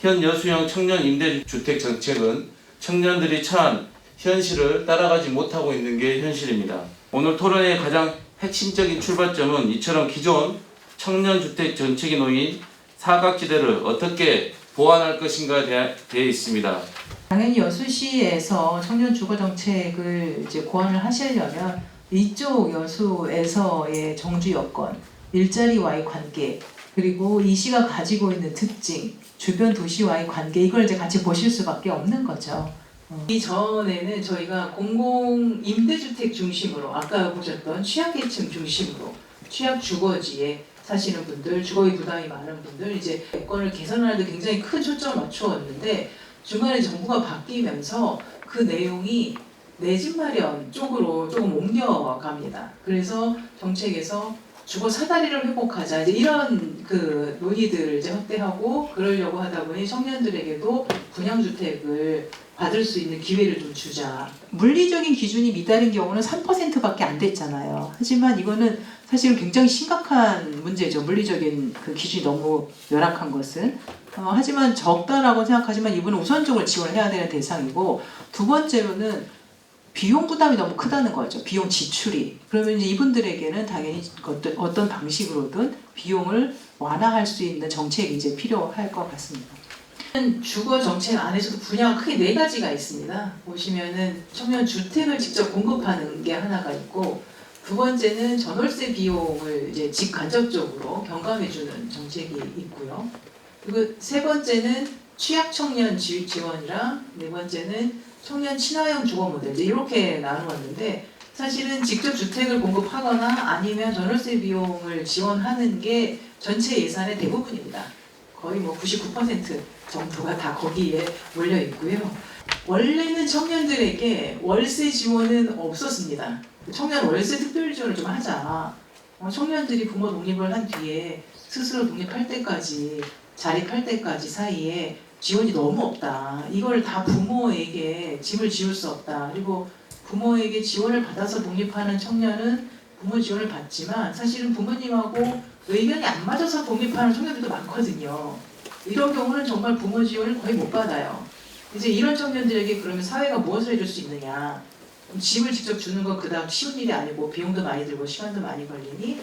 현 여수형 청년 임대주택 정책은 청년들이 처한 현실을 따라가지 못하고 있는 게 현실입니다. 오늘 토론의 가장 핵심적인 출발점은 이처럼 기존 청년주택 정책이 놓인 사각지대를 어떻게 보완할 것인가에 되어 있습니다. 당연히 여수시에서 청년 주거 정책을 이제 고안을 하시려면 이쪽 여수에서의 정주 여건, 일자리와의 관계, 그리고 이 시가 가지고 있는 특징, 주변 도시와의 관계, 이걸 이제 같이 보실 수밖에 없는 거죠. 이전에는 저희가 공공 임대주택 중심으로, 아까 보셨던 취약계층 중심으로, 취약 주거지에 사시는 분들, 주거비 부담이 많은 분들, 이제 여건을 개선하는 데 굉장히 큰 초점을 맞추었는데 중간에 정부가 바뀌면서 그 내용이 내 집 마련 쪽으로 조금 옮겨갑니다. 그래서 정책에서 주거 사다리를 회복하자, 이제 이런 그 논의들을 이제 확대하고 그러려고 하다 보니 청년들에게도 분양주택을 받을 수 있는 기회를 좀 주자. 물리적인 기준이 미달인 경우는 3%밖에 안 됐잖아요. 하지만 이거는 사실은 굉장히 심각한 문제죠. 물리적인 그 기준이 너무 열악한 것은. 하지만 적다라고 생각하지만 이분은 우선적으로 지원을 해야 되는 대상이고, 두 번째로는 비용 부담이 너무 크다는 거죠. 비용 지출이. 그러면 이제 이분들에게는 당연히 어떤 방식으로든 비용을 완화할 수 있는 정책이 이제 필요할 것 같습니다. 주거 정책 안에서도 분야가 크게 4가지가 있습니다. 보시면은 청년 주택을 직접 공급하는 게 하나가 있고, 두 번째는 전월세 비용을 이제 직간접적으로 경감해주는 정책이 있고요. 그리고 세 번째는 취약 청년 지원이랑 네 번째는 청년 친화형 주거 모델, 이렇게 나누었는데, 사실은 직접 주택을 공급하거나 아니면 전월세 비용을 지원하는 게 전체 예산의 대부분입니다. 거의 뭐 99% 정도가 다 거기에 몰려 있고요. 원래는 청년들에게 월세 지원은 없었습니다. 청년 월세 특별 지원을 좀 하자. 청년들이 부모 독립을 한 뒤에 스스로 독립할 때까지, 자립할 때까지 사이에 지원이 너무 없다. 이걸 다 부모에게 짐을 지울 수 없다. 그리고 부모에게 지원을 받아서 독립하는 청년은 부모 지원을 받지만 사실은 부모님하고 의견이 안 맞아서 독립하는 청년들도 많거든요. 이런 경우는 정말 부모 지원을 거의 못 받아요. 이제 이런 청년들에게 그러면 사회가 무엇을 해줄 수 있느냐? 집을 직접 주는 건 그다음 쉬운 일이 아니고 비용도 많이 들고 시간도 많이 걸리니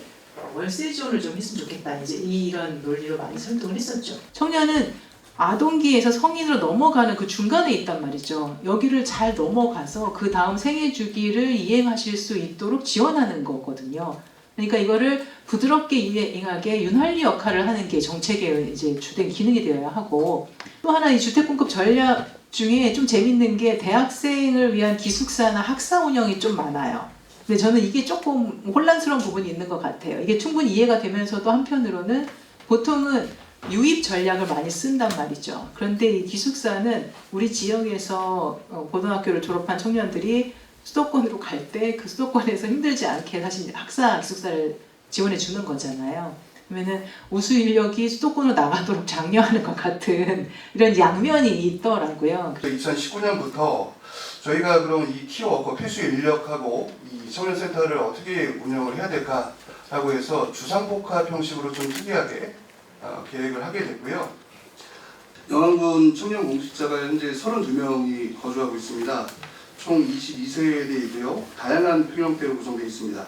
월세 지원을 좀 했으면 좋겠다. 이제 이런 논리로 많이 설득을 했었죠. 청년은 아동기에서 성인으로 넘어가는 그 중간에 있단 말이죠. 여기를 잘 넘어가서 그 다음 생애 주기를 이행하실 수 있도록 지원하는 거거든요. 그러니까 이거를 부드럽게 이행하게 윤활유 역할을 하는 게 정책의 이제 주된 기능이 되어야 하고, 또 하나 이 주택 공급 전략 중에 좀 재밌는 게 대학생을 위한 기숙사나 학사 운영이 좀 많아요. 근데 저는 이게 조금 혼란스러운 부분이 있는 것 같아요. 이게 충분히 이해가 되면서도 한편으로는 보통은 유입 전략을 많이 쓴단 말이죠. 그런데 이 기숙사는 우리 지역에서 고등학교를 졸업한 청년들이 수도권으로 갈 때 그 수도권에서 힘들지 않게 사실 학사 기숙사를 지원해 주는 거잖아요. 그러면은 우수 인력이 수도권으로 나가도록 장려하는 것 같은 이런 양면이 있더라고요. 2019년부터 저희가 그럼 이 키워커 필수 인력하고 이 청년센터를 어떻게 운영을 해야 될까라고 해서 주상복합 형식으로 좀 특이하게 계획을 하게 됐고요. 영암군 청년 공직자가 현재 32명이 거주하고 있습니다. 총 22세대이고요. 다양한 필형태로 구성되어 있습니다.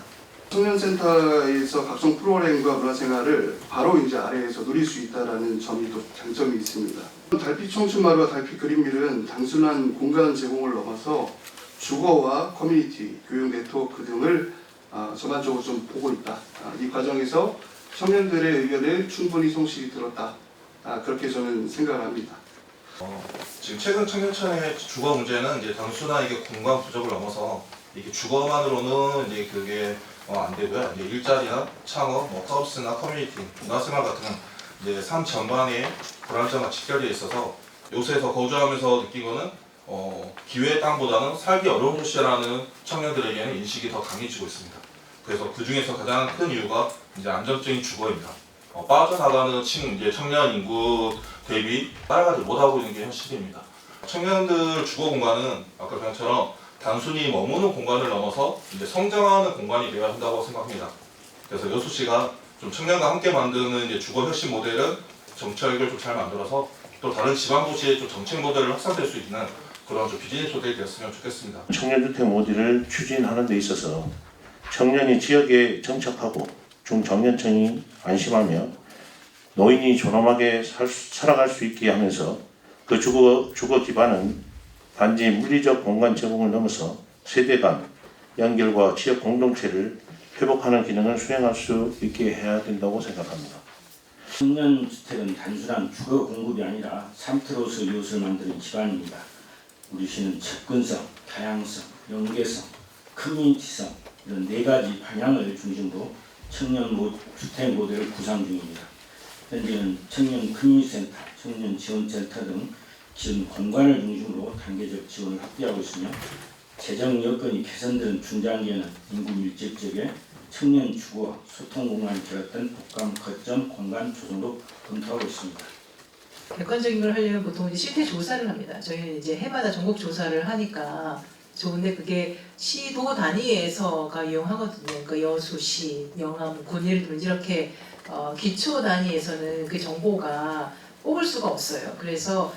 청년센터에서 각종 프로그램과 문화생활을 바로 이제 아래에서 누릴 수 있다는 점이 또 장점이 있습니다. 달빛 청춘마을과 달빛 그린밀은 단순한 공간 제공을 넘어서 주거와 커뮤니티, 교육 네트워크 등을 전반적으로 좀 보고 있다. 이 과정에서 청년들의 의견을 충분히 성실히 들었다. 그렇게 저는 생각을 합니다. 지금 최근 청년촌의 주거 문제는 이제 단순한 이게 공간 부족을 넘어서 이게 주거만으로는 이제 그게 안 되고요. 이제 일자리나 창업, 사업스나 커뮤니티, 문화생활 같은 이제 삶 전반에 불안정과 직결되어 있어서 요새에서 거주하면서 느낀 거는 기회의 땅보다는 살기 어려운 도시라는 청년들에게는 인식이 더 강해지고 있습니다. 그래서 그 중에서 가장 큰 이유가 이제 안정적인 주거입니다. 빠져나가는 이제 청년 인구 대비 따라가지 못하고 있는 게 현실입니다. 청년들 주거 공간은 아까 그처럼 단순히 머무는 공간을 넘어서 이제 성장하는 공간이 되어야 한다고 생각합니다. 그래서 여수시가 좀 청년과 함께 만드는 이제 주거 혁신 모델은 정책을 좀 잘 만들어서 또 다른 지방도시의 좀 정책 모델을 확산될 수 있는 그런 좀 비즈니스 모델이 되었으면 좋겠습니다. 청년주택 모델을 추진하는 데 있어서 청년이 지역에 정착하고 중장년층이 안심하며 노인이 존엄하게 살아갈 수 있게 하면서 그 주거 기반은 단지 물리적 공간 제공을 넘어서 세대 간 연결과 지역 공동체를 회복하는 기능을 수행할 수 있게 해야 된다고 생각합니다. 청년주택은 단순한 주거 공급이 아니라 삶터로서 이웃을 만드는 기반입니다. 우리 시는 접근성, 다양성, 연계성, 커뮤니티성 이런 4가지 방향을 중심으로 청년 주택 모델을 구상 중입니다. 현재는 청년 커뮤니티센터, 청년 지원센터 등 기존 공간을 중심으로 단계적 지원을 확대하고 있으며 재정 여건이 개선된 중장기에는 인구 밀집 지역에 청년 주거, 소통 공간을 비롯한 복감 거점 공간 조성도 검토하고 있습니다. 객관적인 걸 하려면 보통 이제 실태 조사를 합니다. 저희는 이제 해마다 전국 조사를 하니까 좋은데 그게 시도 단위에서가 이용하거든요. 그러니까 여수시, 영암, 군 예를 들면 이렇게 기초 단위에서는 그 정보가 뽑을 수가 없어요. 그래서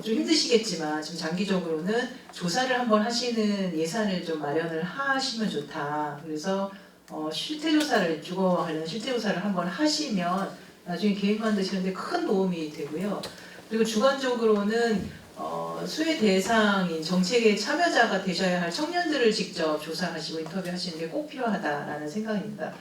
좀 힘드시겠지만 지금 장기적으로는 조사를 한번 하시는 예산을 좀 마련을 하시면 좋다. 그래서 실태 조사를 주거 관련 실태 조사를 한번 하시면 나중에 계획 만드시는데 큰 도움이 되고요. 그리고 주관적으로는 수혜 대상인 정책의 참여자가 되셔야 할 청년들을 직접 조사하시고 인터뷰하시는 게 꼭 필요하다라는 생각입니다.